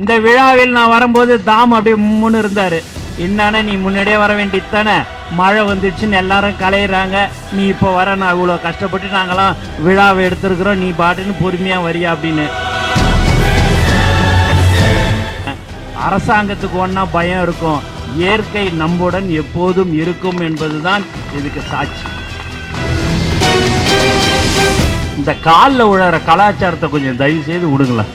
இந்த விழாவில் நான் வரும்போது தாம் அப்படியே முன்னு இருந்தாரு. என்னன்னா நீ முன்னாடியே வர வேண்டியதானே, மழை வந்துடுச்சுன்னு எல்லாரும் கலையிறாங்க, நீ இப்போ வர, நான் இவ்வளோ கஷ்டப்பட்டு நாங்களாம் விழாவை எடுத்திருக்கிறோம், நீ பாட்டுன்னு பொறுமையா வரியா அப்படின்னு. அரசாங்கத்துக்கு ஒன்னா பயம் இருக்கும், இயற்கை நம்முடன் எப்போதும் இருக்கும் என்பதுதான் இதுக்கு சாட்சி. இந்த காலில் உழற கலாச்சாரத்தை கொஞ்சம் தயவு செய்து விடுங்களா.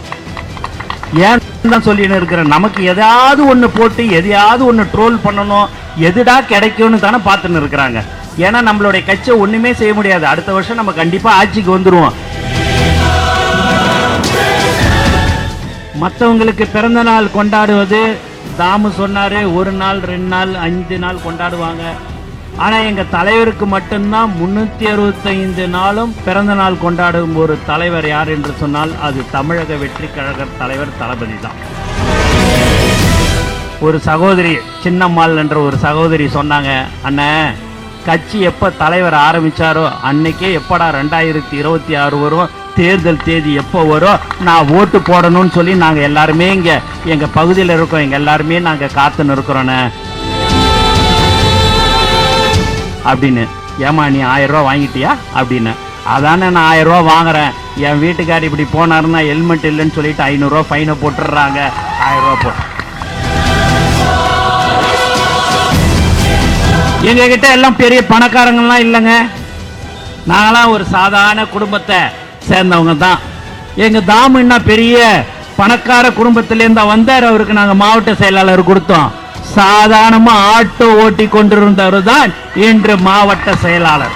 ஏன் சொல்லின்னு இருக்கிற, நமக்கு எதாவது ஒன்று போட்டு எதையாவது ஒன்று ட்ரோல் பண்ணணும், எதுடா கிடைக்கும்னு தானே பார்த்துன்னு இருக்கிறாங்க. ஏன்னா நம்மளுடைய கட்சியை ஒண்ணுமே செய்ய முடியாது. அடுத்த வருஷம் நம்ம கண்டிப்பா ஆட்சிக்கு வந்துருவோம். மற்றவங்களுக்கு பிறந்த நாள் கொண்டாடுவது, தாமு சொன்னாரு 1 நாள் 2 நாள் 5 நாள் கொண்டாடுவாங்க. ஆனா எங்க தலைவருக்கு மட்டும்தான் 365 நாளும் பிறந்த நாள் கொண்டாடும் ஒரு தலைவர் யார் என்று சொன்னால் அது தமிழக வெற்றி கழக தலைவர் தளபதி தான். ஒரு சகோதரி சின்னம்மாள் என்ற ஒரு சகோதரி சொன்னாங்க, அண்ணன் கட்சி எப்ப தலைவர் ஆரம்பிச்சாரோ அன்னைக்கே எப்படா 2026 வரும், தேர்தல் தேதி எப்போ வரும், நான் ஓட்டு போடணும்னு சொல்லி நாங்க எல்லாருமே இங்க எங்க பகுதியில் இருக்கோம், எங்க எல்லாருமே நாங்க காத்துன்னு இருக்கிறோன்னு அப்படின்னு. ஏமா நீ 1000 ரூபா வாங்கிட்டியா அப்படின்னு. அதானே நான் 1000 ரூபா வாங்குறேன், என் வீட்டுக்காரி இப்படி போனாருன்னா ஹெல்மெட் இல்லைன்னு சொல்லிட்டு 500 ரூபா ஃபைனை போட்டுடுறாங்க, 1000 ரூபா போட்டு. எங்க கிட்ட எல்லாம் பெரிய பணக்காரங்கள்லாம் இல்லைங்க, நாங்களாம் ஒரு சாதாரண குடும்பத்தை சேர்ந்தவங்க தான். எங்க தாமுன்னா பெரிய பணக்கார குடும்பத்திலேருந்து வந்தார், அவருக்கு நாங்க மாவட்ட செயலாளர் கொடுத்தோம். சாதாரணமா ஆட்டோ ஓட்டி கொண்டிருந்தவர் தான் இன்று மாவட்ட செயலாளர்.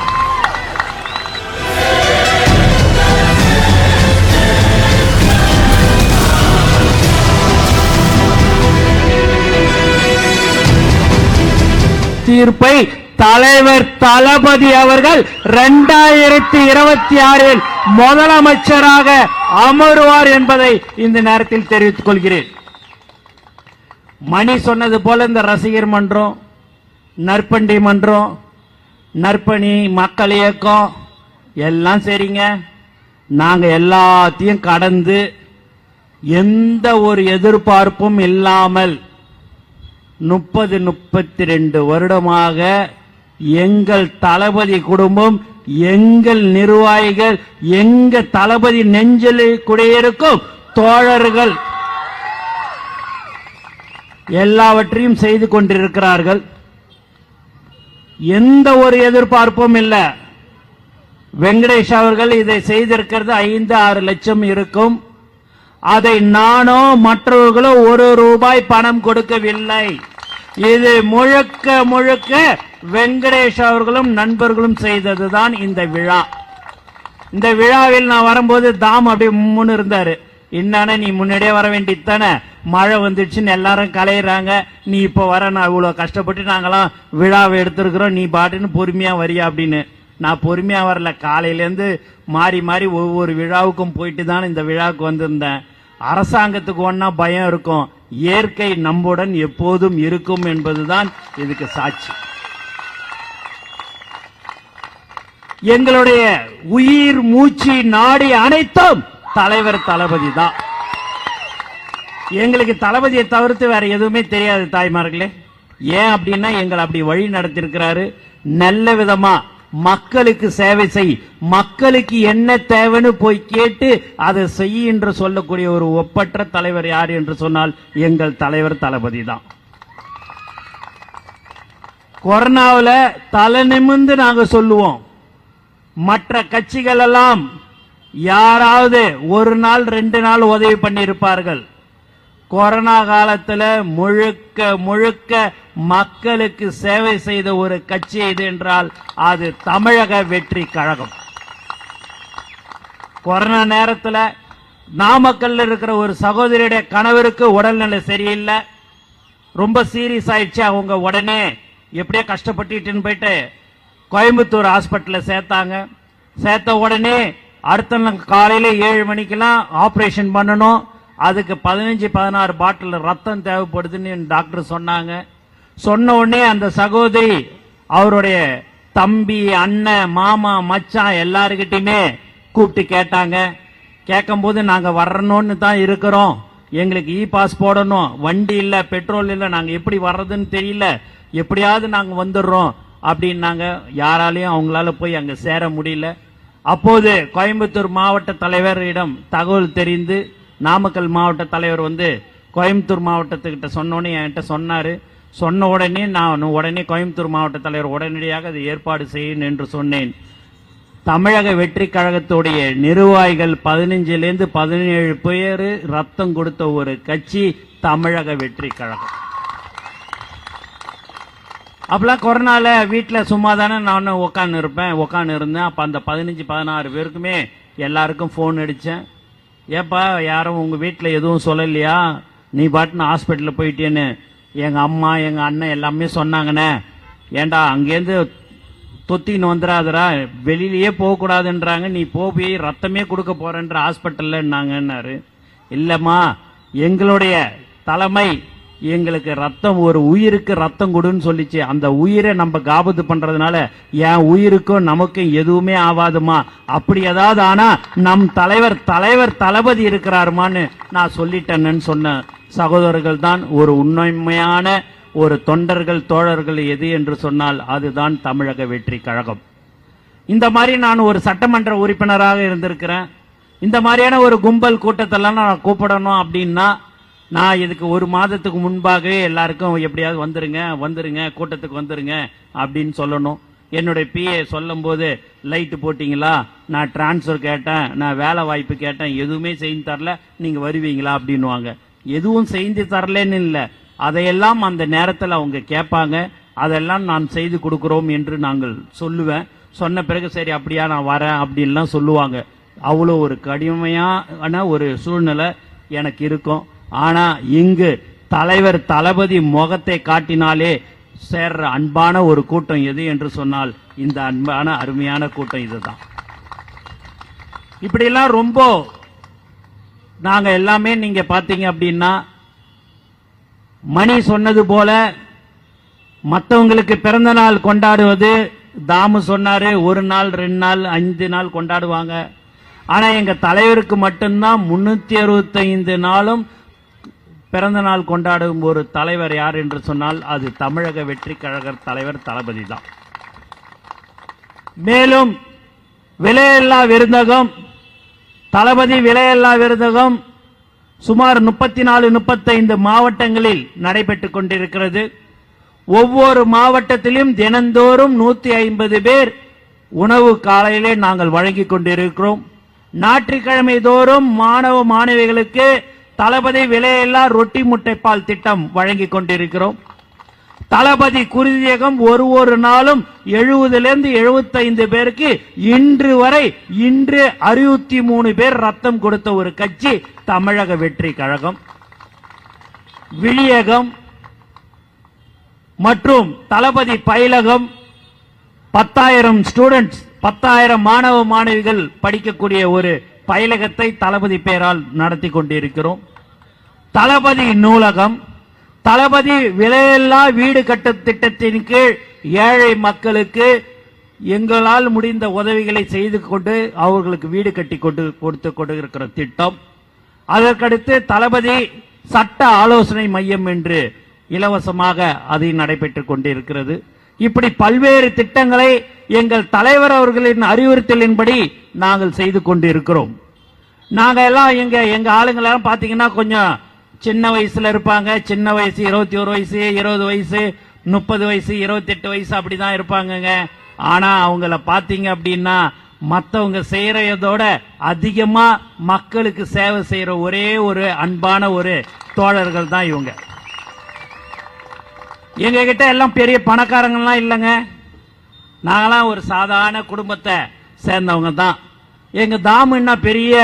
தீர்ப்பை தலைவர் தளபதி அவர்கள் 2026 முதலமைச்சராக அமருவார் என்பதை இந்த நேரத்தில் தெரிவித்துக் கொள்கிறேன். மணி சொன்னது போல இந்த ரசிகர் மன்றம், நற்பண்டி மன்றம், நற்பணி மக்கள் இயக்கம் எல்லாம் சரிங்க, நாங்க எல்லாத்தையும் கடந்து எந்த ஒரு எதிர்பார்ப்பும் இல்லாமல் 32 வருடமாக எங்கள் தளபதி குடும்பம், எங்கள் நிர்வாகிகள், எங்க தளபதி நெஞ்சில் குடியிருக்கும் தோழர்கள் எல்லாவற்றையும் செய்து கொண்டிருக்கிறார்கள். எந்த ஒரு எதிர்பார்ப்பும் இல்லை. வெங்கடேஷ் அவர்கள் இதை செய்திருக்கிறது 5-6 லட்சம் இருக்கும். அதை நானோ மற்றவர்களோ 1 ரூபாய் பணம் கொடுக்கவில்லை. இது முழுக்க முழுக்க வெங்கடேஷ் அவர்களும் நண்பர்களும் செய்ததுதான் இந்த விழா. இந்த விழாவில் நான் வரும்போது தாம் அப்படியே முன்னு இருந்தாரு. என்னன்னா நீ முன்னாடியே வர வேண்டியதானே, மழை வந்துடுச்சுன்னு எல்லாரும் கலையிறாங்க, நீ இப்போ வர, நான் இவ்வளவு கஷ்டப்பட்டு நாங்களாம் விழாவை எடுத்திருக்கிறோம், நீ பாட்டுன்னு பொறுமையா வரியா அப்படின்னு. நான் பொறுமையா வரல, காலையிலேருந்து மாறி மாறி ஒவ்வொரு விழாவுக்கும் போயிட்டு தான் இந்த விழாவுக்கு வந்திருந்தேன். அரசாங்கத்துக்கு ஒன்னா பயம் இருக்கும், இயற்கை நம்முடன் எப்போதும் இருக்கும் என்பதுதான் இதுக்கு சாட்சி. எங்களுடைய உயிர் மூச்சு நாடி அனைத்தும் தலைவர் தளபதி தான். எங்களுக்கு தளபதியை தவிர்த்து வேற எதுவுமே தெரியாது தாய்மார்களே. ஏன் அப்படின்னா எங்களை அப்படி வழி நடத்திருக்கிறாரு. நல்ல விதமா மக்களுக்கு சேவை செய், மக்களுக்கு என்ன தேவைன்னு போய் கேட்டு அதை செய் என்று சொல்லக்கூடிய ஒரு ஒப்பற்ற தலைவர் யார் என்று சொன்னால் எங்கள் தலைவர் தளபதி தான். கொரோனாவில் தலை நிமிர்ந்து நாங்க சொல்லுவோம், மற்ற கட்சிகள் எல்லாம் யாராவது 1 நாள் 2 நாள் உதவி பண்ணியிருப்பார்கள். கொரோனா காலத்தில் முழுக்க முழுக்க மக்களுக்கு சேவை செய்த ஒரு கட்சி இது என்றால் அது தமிழக வெற்றி கழகம். கொரோனா நேரத்தில் நாமக்கல்ல இருக்கிற ஒரு சகோதரியுடைய கணவருக்கு உடல்நிலை சரியில்லை, ரொம்ப சீரியஸ் ஆயிடுச்சு. அவங்க உடனே எப்படியோ கஷ்டப்பட்டுன்னு போயிட்டு கோயம்புத்தூர் ஹாஸ்பிட்டலில் சேர்த்தாங்க. சேர்த்த உடனே அடுத்த காலையில 7 மணிக்கெல்லாம் ஆபரேஷன் பண்ணணும். அதுக்கு 15-16 பாட்டில் ரத்தம் தேவைப்படுதுன்னு டாக்டர் சொன்னாங்க. சொன்ன உடனே அந்த சகோதரி அவருடைய தம்பி, அண்ணன், மாமா, மச்சான் எல்லாருக்கிட்டையுமே கூப்பிட்டு கேட்டாங்க. கேட்கும் போது நாங்க வரணும்னு தான் இருக்கிறோம், எங்களுக்கு இ பாஸ் போடணும், வண்டி இல்ல, பெட்ரோல் இல்ல, நாங்க எப்படி வர்றதுன்னு தெரியல, எப்படியாவது நாங்க வந்துடுறோம் அப்படின்னாங்க. யாராலையும் அவங்களால போய் அங்க சேர முடியல. அப்போது கோயம்புத்தூர் மாவட்ட தலைவரிடம் தகவல் தெரிந்து நாமக்கல் மாவட்ட தலைவர் வந்து கோயம்புத்தூர் மாவட்டத்துக்கிட்ட சொன்னோன்னு என்கிட்ட சொன்னாரு. சொன்ன உடனே நான் உடனே கோயம்புத்தூர் மாவட்ட தலைவர் உடனடியாக அதை ஏற்பாடு செய்யணும் என்று சொன்னேன். தமிழக வெற்றி கழகத்துடைய நிர்வாகிகள் 15லேருந்து 17 பேர் ரத்தம் கொடுத்த ஒரு கட்சி தமிழக வெற்றி கழகம். அப்பெல்லாம் கொரோனால வீட்டில் சும்மா தானே நான் உட்காந்து இருந்தேன். அப்போ அந்த 15-16 பேருக்குமே எல்லாருக்கும் ஃபோன் அடித்தேன். ஏப்பா யாரும் உங்கள் வீட்டில் எதுவும் சொல்லலையா, நீ பாட்டுன்னு ஹாஸ்பிட்டலில் போயிட்டேன்னு எங்கள் அம்மா எங்கள் அண்ணன் எல்லாமே சொன்னாங்கண்ணே. ஏண்டா அங்கேருந்து தொத்தின்னு வந்துடாதரா, வெளியிலேயே போகக்கூடாதுன்றாங்க, நீ போய் ரத்தமே கொடுக்க போறன்ற ஹாஸ்பிட்டல்னாங்கன்னாரு. இல்லம்மா, எங்களுடைய தலைமை எங்களுக்கு ரத்தம், ஒரு உயிருக்கு ரத்தம் கொடுன்னு சொல்லிச்சு. அந்த உயிரை நம்ம காபத்து பண்றதுனால என் உயிருக்கும் நமக்கும் எதுவுமே ஆகாதுமா. அப்படி ஏதாவது ஆனா நம் தலைவர் தளபதி இருக்கிறாருமான்னு நான் சொல்லிட்டேன்னு சொன்ன சகோதரர்கள் தான் ஒரு உண்மையான ஒரு தொண்டர்கள் தோழர்கள் எது என்று சொன்னால் அதுதான் தமிழக வெற்றி கழகம். இந்த மாதிரி நான் ஒரு சட்டமன்ற உறுப்பினராக இருந்திருக்கிறேன். இந்த மாதிரியான ஒரு கும்பல் கூட்டத்தெல்லாம் நான் கூப்பிடணும் அப்படின்னா நான் இதுக்கு ஒரு மாதத்துக்கு முன்பாகவே எல்லாருக்கும் எப்படியாவது வந்துருங்க கூட்டத்துக்கு வந்துருங்க அப்படின்னு சொல்லணும். என்னுடைய பிஏ சொல்லும் போது லைட்டு போட்டீங்களா, நான் டிரான்ஸ்பர் கேட்டேன், நான் வேலை வாய்ப்பு கேட்டேன், எதுவுமே செஞ்சு தரல, நீங்க வருவீங்களா அப்படின்னுவாங்க. எதுவும் செஞ்சு தரலன்னு இல்லை, அதையெல்லாம் அந்த நேரத்தில் அவங்க கேட்பாங்க. அதெல்லாம் நான் செய்து கொடுக்கிறோம் என்று நாங்கள் சொல்லுவேன். சொன்ன பிறகு சரி அப்படியா நான் வரேன் அப்படின்லாம் சொல்லுவாங்க. அவ்வளோ ஒரு கடுமையான ஒரு சூழ்நிலை எனக்கு இருக்கும். ஆனா இங்கு தலைவர் தளபதி முகத்தை காட்டினாலே சேர்ற அன்பான ஒரு கூட்டம் எது என்று சொன்னால் இந்த அன்பான அருமையான கூட்டம் இதுதான். இப்படிலாம் ரொம்ப நாங்க எல்லாமே நீங்க பாத்தீங்க அப்படின்னா மணி சொன்னது போல மற்றவங்களுக்கு பிறந்த நாள் கொண்டாடுவது, தாமு சொன்னாரு 1 நாள் 2 நாள் 5 நாள் கொண்டாடுவாங்க. ஆனா எங்க தலைவருக்கு மட்டும்தான் 365 நாளும் பிறந்த நாள் கொண்டாடும் ஒரு தலைவர் யார் என்று சொன்னால் அது தமிழக வெற்றி கழக தலைவர் தளபதி தான். மேலும் விலையில்லா விருந்தகம், தளபதி விலையில்லா விருந்தகம் சுமார் 34-35 மாவட்டங்களில் நடைபெற்றுக் கொண்டிருக்கிறது. ஒவ்வொரு மாவட்டத்திலும் தினந்தோறும் 150 பேர் உணவு காலையிலே நாங்கள் வழங்கிக் கொண்டிருக்கிறோம். ஞாயிற்றுக்கிழமை தோறும் மாணவ மாணவிகளுக்கு தளபதி விலையில்லா ரொட்டி முட்டைப்பால் திட்டம் வழங்கிக் கொண்டிருக்கிறோம். தளபதி குருதியகம் ஒரு நாளும் 70லிருந்து 75 பேருக்கு இன்று 63 பேர் ரத்தம் கொடுத்த ஒரு கட்சி தமிழக வெற்றி கழகம். விழியகம் மற்றும் தளபதி பயிலகம் 10,000 ஸ்டூடெண்ட்ஸ் 10,000 மாணவ மாணவிகள் படிக்கக்கூடிய ஒரு பயிலகத்தை தளபதி பெயரால் நடத்தி கொண்டிருக்கிறோம். தளபதி நூலகம், தளபதி விலையில்லா வீடு கட்ட திட்டத்தின் கீழ் ஏழை மக்களுக்கு எங்களால் முடிந்த உதவிகளை செய்து கொண்டு அவர்களுக்கு வீடு கட்டி கொடுத்து கொண்டிருக்கிற திட்டம். அதற்கடுத்து தளபதி சட்ட ஆலோசனை மையம் என்று இலவசமாக அது நடைபெற்றுக் கொண்டிருக்கிறது. இப்படி பல்வேறு திட்டங்களை எங்கள் தலைவர் அவர்களின் அறிவுறுத்தலின்படி நாங்கள் செய்து கொண்டிருக்கிறோம். நாங்க எல்லாம் எங்க ஆளுங்களெல்லாம் பாத்தீங்கன்னா கொஞ்சம் சின்ன வயசுல இருப்பாங்க. சின்ன வயசு 21 வயசு 20 வயசு 30 வயசு 28 வயசு அப்படிதான் இருப்பாங்க. ஆனா அவங்கள பாத்தீங்க அப்படின்னா மற்றவங்க செய்யறதோட அதிகமா மக்களுக்கு சேவை செய்யற ஒரே ஒரு அன்பான ஒரு தோழர்கள் தான் இவங்க. எங்க கிட்ட எல்லாம் பெரிய பணக்காரங்கள்லாம் இல்லைங்க. நாங்களாம் ஒரு சாதாரண குடும்பத்தை சேர்ந்தவங்க தான். எங்க தாமுன்னா பெரிய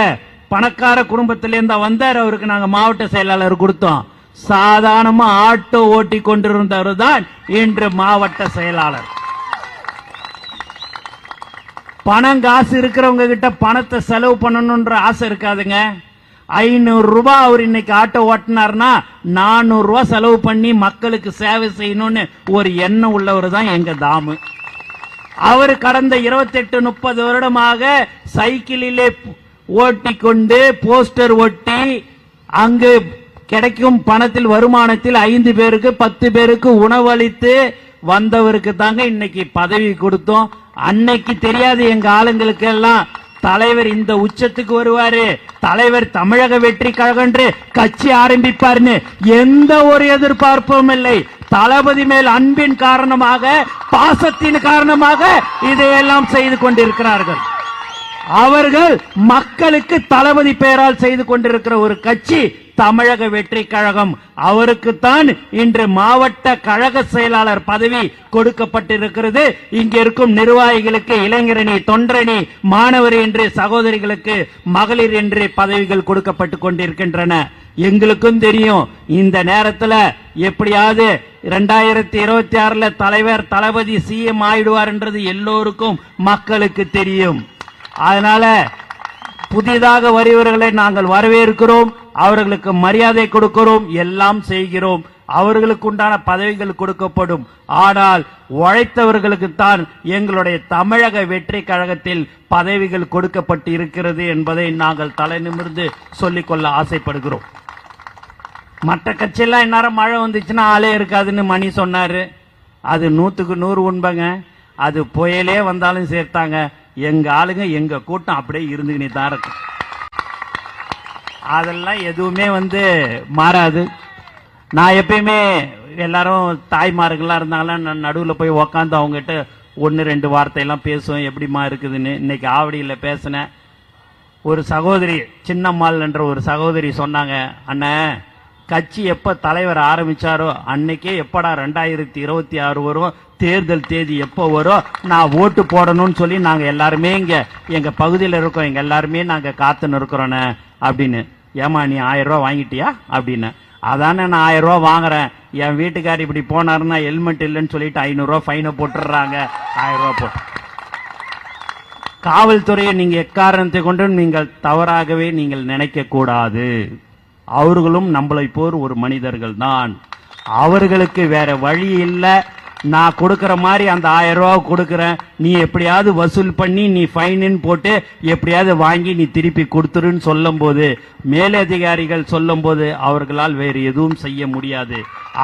பணக்கார குடும்பத்திலேருந்து வந்தார். அவருக்கு நாங்க மாவட்ட செயலாளர் கொடுத்தோம். சாதாரணமா ஆட்டோ ஓட்டி கொண்டிருந்தவர் தான் இன்று மாவட்ட செயலாளர். பணம் காசு இருக்கிறவங்க கிட்ட பணத்தை செலவு பண்ணணும்ன்ற ஆசை இருக்காதுங்க. 500 ரூபாய் அவர் இன்னைக்கு ஆட்டோ ஓட்டினார்னா 400 ரூபாய் செலவு பண்ணி மக்களுக்கு சேவை செய்யணும்னு ஒரு எண்ணம் உள்ளவர் தான் எங்க தாமு. அவர் கடந்த 28-30 வருடமாக சைக்கிளிலே ஓட்டி கொண்டு போஸ்டர் ஒட்டி அங்கு கிடைக்கும் பணத்தில் வருமானத்தில் 5 பேருக்கு 10 பேருக்கு உணவளித்து வந்தவருக்கு தாங்க இன்னைக்கு பதவி கொடுத்தோம். அன்னைக்கு தெரியாது எங்க ஆளுங்களுக்கு எல்லாம் தலைவர் இந்த உச்சத்துக்கு வருவாரு, தலைவர் தமிழக வெற்றி கழகம் கட்சி ஆரம்பிப்பார்னு எந்த ஒரு எதிர்பார்ப்பும் இல்லை. தளபதி மேல் அன்பின் காரணமாக, பாசத்தின் காரணமாக இதையெல்லாம் செய்து கொண்டிருக்கிறார்கள். அவர்கள் மக்களுக்கு தளபதி பெயரால் செய்து கொண்டிருக்கிற ஒரு கட்சி தமிழக வெற்றி கழகம். அவருக்குத்தான் இன்று மாவட்ட கழக செயலாளர் பதவி கொடுக்கப்பட்டிருக்கிறது. இங்க இருக்கும் நிர்வாகிகளுக்கு இளைஞரணி, தொண்டரணி, மாணவர் என்று, சகோதரிகளுக்கு மகளிர் என்று பதவிகள் கொடுக்கப்பட்டு கொண்டிருக்கின்றன. எங்களுக்கும் தெரியும் இந்த நேரத்தில் எப்படியாவது 2026 தலைவர் தளபதி சிஎம் ஆயிடுவார் என்றது எல்லோருக்கும் மக்களுக்கு தெரியும். அதனால புதிதாக வருபவர்களை நாங்கள் வரவேற்கிறோம், அவர்களுக்கு மரியாதை கொடுக்கிறோம், எல்லாம் செய்கிறோம். அவர்களுக்கு உண்டான பதவிகள் கொடுக்கப்படும். ஆனால் உழைத்தவர்களுக்கு தான் எங்களுடைய தமிழக வெற்றி கழகத்தில் பதவிகள் கொடுக்கப்பட்டு இருக்கிறது என்பதை நாங்கள் தலை நிமிர்ந்து சொல்லிக்கொள்ள ஆசைப்படுகிறோம். மற்ற கட்சியெல்லாம் இந்நேரம் மழை வந்துச்சுன்னா ஆளே இருக்காதுன்னு மணி சொன்னாரு. அது 100க்கு 100 உண்மைங்க. அது புயலே வந்தாலும் சேர்த்தாங்க. எங்க ஆளுங்க எங்க கூட்டம் அப்படியே இருந்துக்கினே தான் இருக்கும். அதெல்லாம் எதுவுமே மாறாது. நான் எப்பயுமே எல்லாரும் தாய்மார்கள்லாம் இருந்தாங்களா நான் நடுவில் போய் உக்காந்து அவங்ககிட்ட 1-2 வார்த்தையெல்லாம் பேசுவேன், எப்படிமா இருக்குதுன்னு. இன்னைக்கு ஆவடியில் பேசினேன். ஒரு சகோதரி, சின்னம்மாள் என்ற ஒரு சகோதரி சொன்னாங்க, அண்ணன் கட்சி எப்ப தலைவர் ஆரம்பிச்சாரோ அன்னைக்கே எப்படா 2026 வரும், தேர்தல் தேதி எப்போ வரும், நான் ஓட்டு போடணும்னு சொல்லி நாங்க எல்லாருமே இங்க எங்க பகுதியில் இருக்கோம், எங்க எல்லாருமே நாங்க காத்துன்னு இருக்கிறோம் அப்படின்னு. ஏமா நீ 1000 ரூபா வாங்கிட்டியா அப்படின்னு. அதானே நான் 1000 ரூபா வாங்குறேன். என் வீட்டுக்கார் இப்படி போனாருன்னா ஹெல்மெட் இல்லைன்னு சொல்லிட்டு 500 ரூபா ஃபைனை போட்டுடுறாங்க. 1000 ரூபா போட்டு காவல்துறையை நீங்க எக்காரணத்தை கொண்டு நீங்கள் தவறாகவே நீங்கள் நினைக்க கூடாது. அவர்களும் நம்மளை போர் ஒரு மனிதர்கள் தான். அவர்களுக்கு வேற வழி இல்லை. நான் கொடுக்கிற மாதிரி அந்த 1000 ரூபா கொடுக்கிறேன், நீ எப்படியாவது வசூல் பண்ணி நீ ஃபைன் போட்டு எப்படியாவது வாங்கி நீ திருப்பி கொடுத்துருன்னு சொல்லும் போது, மேலதிகாரிகள் சொல்லும் போது அவர்களால் வேறு எதுவும் செய்ய முடியாது.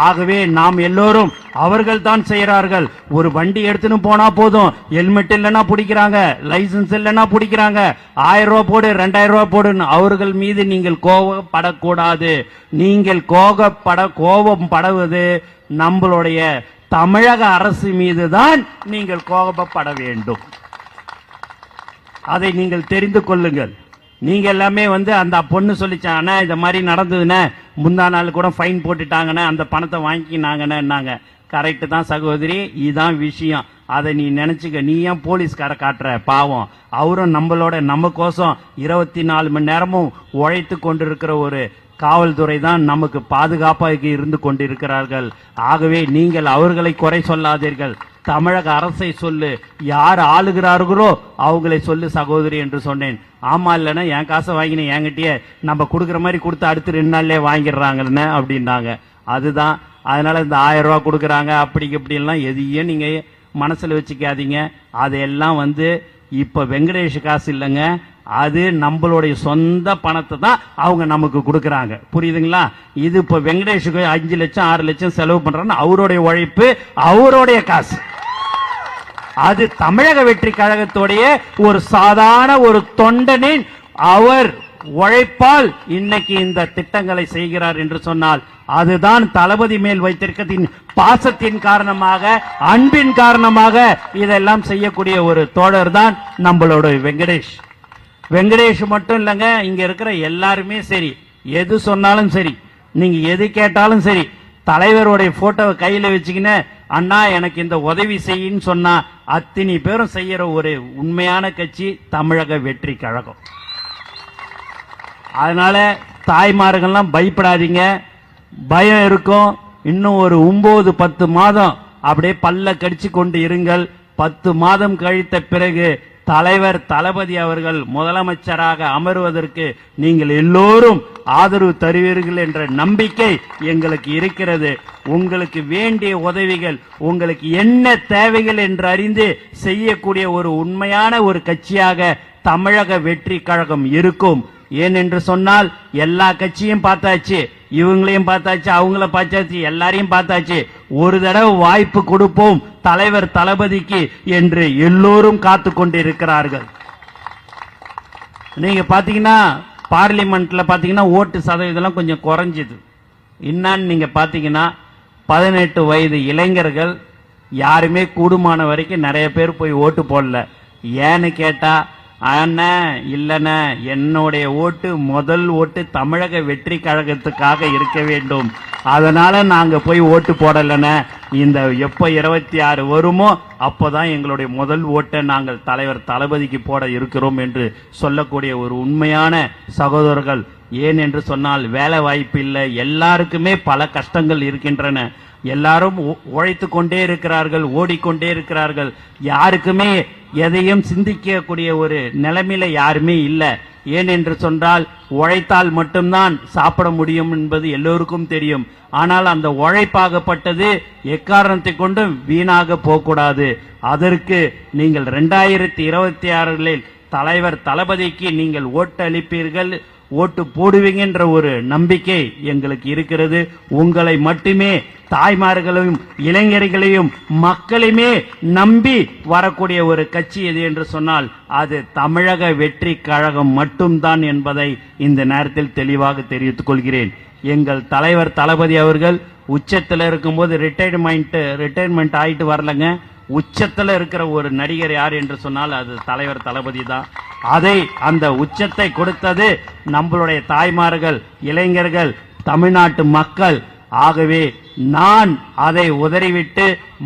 ஆகவே நாம் எல்லோரும் அவர்கள் தான் செய்கிறார்கள். ஒரு வண்டி எடுத்துன்னு போனா போதும், ஹெல்மெட் இல்லைன்னா பிடிக்கிறாங்க, லைசன்ஸ் இல்லைன்னா பிடிக்கிறாங்க, 1000 ரூபா போடு 2000 ரூபா போடுன்னு. அவர்கள் மீது நீங்கள் கோபப்படக்கூடாது. நீங்கள் கோபம் படுவது நம்மளுடைய தமிழக அரசு மீதுதான் நீங்கள் கோபப்பட வேண்டும். அதை நீங்கள் தெரிந்து கொள்ளுங்கள். நீங்க எல்லாமே அந்த பொண்ணு சொல்லிச்சாங்க, இந்த மாதிரி நடந்ததுன்னு முந்தா நாள் கூட ஃபைன் போட்டுட்டாங்கன்னு அந்த பணத்தை வாங்கினாங்கன்னு. கரெக்ட் தான் சகோதரி, இதுதான் விஷயம். அதை நீ நினைச்சுக்க. நீ ஏன் போலீஸ்கார காட்டுற? பாவம், அவரும் நம்ம கோசம் 24 மணி நேரமும் உழைத்து கொண்டிருக்கிற ஒரு காவல்துறை தான் நமக்கு பாதுகாப்பாக இருந்து கொண்டிருக்கிறார்கள். ஆகவே நீங்கள் அவர்களை குறை சொல்லாதீர்கள். தமிழக அரசை சொல்லு, யார் ஆளுகிறார்களோ அவங்களை சொல்லு சகோதரி என்று சொன்னேன். ஆமா இல்லைன்னா என் காசை வாங்கினேன், என்கிட்டயே நம்ம கொடுக்குற மாதிரி கொடுத்து அடுத்து 2 நாள்லயே வாங்கிடுறாங்கன்னு அப்படின்னாங்க. அதுதான். அதனால இந்த 1000 ரூபா கொடுக்குறாங்க அப்படி இப்படிலாம் எதையும் நீங்க மனசுல வச்சுக்காதீங்க. அதெல்லாம் இப்ப வெங்கடேஷ் காசு இல்லைங்க, அது நம்மளுடைய சொந்த பணத்தை தான் அவங்க நமக்கு கொடுக்கறாங்க. புரியுதுங்களா? இது இப்ப வெங்கடேஷுக்கு 5 லட்சம் 6 லட்சம் செலவு பண்றான்னு அவருடைய உழைப்பு, அவருடைய காசு. அது தமிழக வெற்றி கழகத்துடைய ஒரு சாதாரண ஒரு தொண்டனின் அவர் உழைப்பால் இன்னைக்கு இந்த திட்டங்களை செய்கிறார் என்று சொன்னால் அதுதான் தளபதி மேல் வைத்திருக்கிற பாசத்தின் காரணமாக, அன்பின் காரணமாக இதெல்லாம் செய்யக்கூடிய ஒரு தோழர் தான் நம்மளோட வெங்கடேஷ். வெங்கடேஷ் மட்டும் இல்லைங்க, இங்க இருக்கிற எல்லாருமே சரி, எது சொன்னாலும் சரி, நீங்க எது கேட்டாலும் சரி, தலைவருடைய போட்டோவை கையில வச்சுக்கின்னு அண்ணா எனக்கு இந்த உதவி செய்யின்னு சொன்னா அத்தனை பேரும் செய்யற ஒரு உண்மையான கட்சி தமிழக வெற்றி கழகம். அதனால தாய்மார்கள்லாம் பயப்படாதீங்க. பயம் இருக்கும். இன்னும் ஒரு 9-10 மாதம் அப்படியே பல்ல கடிச்சு கொண்டு இருங்கள். 10 மாதம் கழித்த பிறகு தலைவர் தளபதி அவர்கள் முதலமைச்சராக அமர்வதற்கு நீங்கள் எல்லோரும் ஆதரவு தருவீர்கள் என்ற நம்பிக்கை எங்களுக்கு இருக்கிறது. உங்களுக்கு வேண்டிய உதவிகள், உங்களுக்கு என்ன தேவைகள் என்று அறிந்து செய்யக்கூடிய ஒரு உண்மையான ஒரு கட்சியாக தமிழக வெற்றி கழகம் இருக்கும். ஏன் என்று சொன்னால் எல்லா கட்சியும் பார்த்தாச்சு, இவங்களையும் பார்த்தாச்சு, அவங்கள பார்த்தாச்சு, எல்லாரையும் பார்த்தாச்சு. ஒரு தடவை வாய்ப்பு கொடுப்போம் தலைவர் தளபதிக்கு என்று எல்லோரும் காத்து கொண்டிருக்கிறார்கள். நீங்க பாத்தீங்கன்னா பார்லிமெண்ட்ல பாத்தீங்கன்னா ஓட்டு சதவீதம் கொஞ்சம் குறைஞ்சது. என்னன்னு நீங்க பாத்தீங்கன்னா 18 வயது இளைஞர்கள் யாருமே கூடுமான வரைக்கும் நிறைய பேர் போய் ஓட்டு போடல. ஏன்னு கேட்டா, அண்ணன் இல்லைண்ண, என்னுடைய ஓட்டு முதல் ஓட்டு தமிழக வெற்றி கழகத்துக்காக இருக்க வேண்டும், அதனால நாங்க போய் ஓட்டு போடலண்ண. இந்த எப்ப 26 வருமோ அப்பதான் எங்களுடைய முதல் ஓட்டை நாங்கள் தலைவர் தளபதிக்கு போட இருக்கிறோம் என்று சொல்லக்கூடிய ஒரு உண்மையான சகோதரர்கள். ஏன் என்று சொன்னால் வேலை வாய்ப்பு இல்லை, எல்லாருக்குமே பல கஷ்டங்கள் இருக்கின்றன. எல்லாரும் உழைத்து கொண்டே இருக்கிறார்கள், ஓடிக்கொண்டே இருக்கிறார்கள். யாருக்குமே எதையும் சிந்திக்கக்கூடிய ஒரு நிலைமையில யாருமே இல்லை. ஏன் என்று சொன்னால் உழைத்தால் மட்டும்தான் சாப்பிட முடியும் என்பது எல்லோருக்கும் தெரியும். ஆனால் அந்த உழைப்பாகப்பட்டது எக்காரணத்தை கொண்டும் வீணாக போகக்கூடாது. அதற்கு நீங்கள் 2026 தலைவர் தளபதிக்கு நீங்கள் ஓட்டு அளிப்பீர்கள், ஓட்டு போடுவீங்கன்ற ஒரு நம்பிக்கை எங்களுக்கு இருக்கிறது. உங்களை மட்டுமே, தாய்மார்களையும் இளைஞர்களையும் மக்களையுமே நம்பி வரக்கூடிய ஒரு கட்சி எது என்று சொன்னால் அது தமிழக வெற்றி கழகம் மட்டும்தான் என்பதை இந்த நேரத்தில் தெளிவாக தெரிவித்துக் கொள்கிறேன். எங்கள் தலைவர் தளபதி அவர்கள் உச்சத்தில் இருக்கும்போது ரிட்டையர்மெண்ட் ஆயிட்டு வரலங்க. உச்சத்தில் இருக்கிற ஒரு நடிகர் யார் என்று சொன்னால் அது தலைவர் தளபதி தான். அந்த உச்சத்தை கொடுத்தது நம்மளுடைய தாய்மார்கள், இளைஞர்கள், தமிழ்நாட்டு மக்கள். ஆகவே நான் அதை உதறிவிட்டு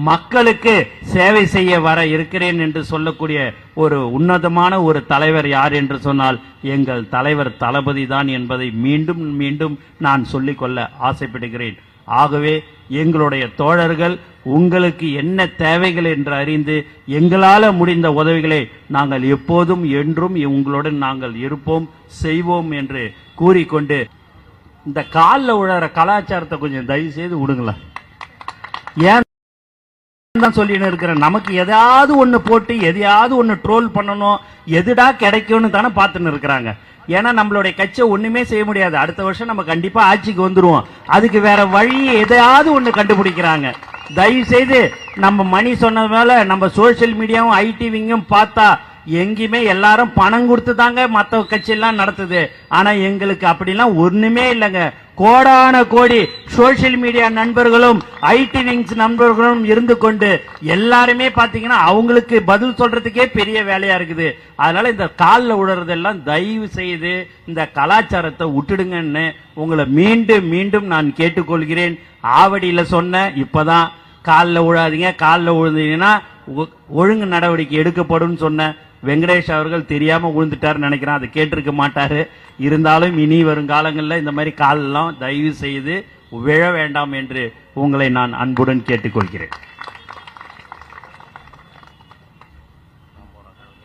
மக்களுக்கு சேவை செய்ய வர இருக்கிறேன் என்று சொல்லக்கூடிய ஒரு உன்னதமான ஒரு தலைவர் யார் என்று சொன்னால் எங்கள் தலைவர் தளபதி தான் என்பதை மீண்டும் மீண்டும் நான் சொல்லிக்கொள்ள ஆசைப்படுகிறேன். ஆகவே எங்களுடைய தோழர்கள் உங்களுக்கு என்ன தேவைகள் என்று அறிந்து எங்களால் முடிந்த உதவிகளை நாங்கள் எப்போதும் என்றும் உங்களுடன் நாங்கள் இருப்போம், செய்வோம் என்று கூறிக்கொண்டு இந்த காலில் உழற கலாச்சாரத்தை கொஞ்சம் தயவு செய்து விடுங்களா. ஏன் சொல்லின்னு இருக்கிற, நமக்கு எதையாவது ஒண்ணு போட்டு எதையாவது ஒண்ணு ட்ரோல் பண்ணணும், எதுடா கிடைக்கும்னு தானே பார்த்துன்னு இருக்கிறாங்க. ஏன்னா நம்மளுடைய கட்சியை ஒண்ணுமே செய்ய முடியாது. அடுத்த வருஷம் நம்ம கண்டிப்பா ஆட்சிக்கு வந்துருவோம். அதுக்கு வேற வழி எதையாவது ஒண்ணு கண்டுபிடிக்கிறாங்க. தயவு செய்து நம்ம மணி சொன்ன மேல நம்ம சோசியல் மீடியாவும் ஐடிவிங்கும் பார்த்தா எங்கேயுமே எல்லாரும் பணம் கொடுத்து தாங்க மற்ற கட்சி எல்லாம் நடத்துது. ஆனா எங்களுக்கு அப்படிலாம் ஒண்ணுமே இல்லைங்க. கோடான கோடி சோசியல் மீடியா நண்பர்களும் ஐடி விங்ஸ் நண்பர்களும் இருந்து கொண்டு எல்லாருமே பாத்தீங்கன்னா அவங்களுக்கு பதில் சொல்றதுக்கே பெரிய வேலையா இருக்குது. அதனால இந்த காலில் விடுறதெல்லாம் தயவு செய்து இந்த கலாச்சாரத்தை விட்டுடுங்கன்னு உங்களை மீண்டும் மீண்டும் நான் கேட்டுக்கொள்கிறேன். ஆவடியில சொன்ன இப்பதான் காலில் விழாதீங்க, காலில் விழுந்தீங்கன்னா ஒழுங்கு நடவடிக்கை எடுக்கப்படும் சொன்ன வெங்கடேஷ் அவர்கள் தெரியாம விழுந்துட்டாரு நினைக்கிறேன், அதை கேட்டிருக்க மாட்டாரு. இருந்தாலும் இனி வருங்காலங்களில் இந்த மாதிரி காலெல்லாம் தயவு செய்து விழ வேண்டாம் என்று உங்களை நான் அன்புடன் கேட்டுக்கொள்கிறேன்.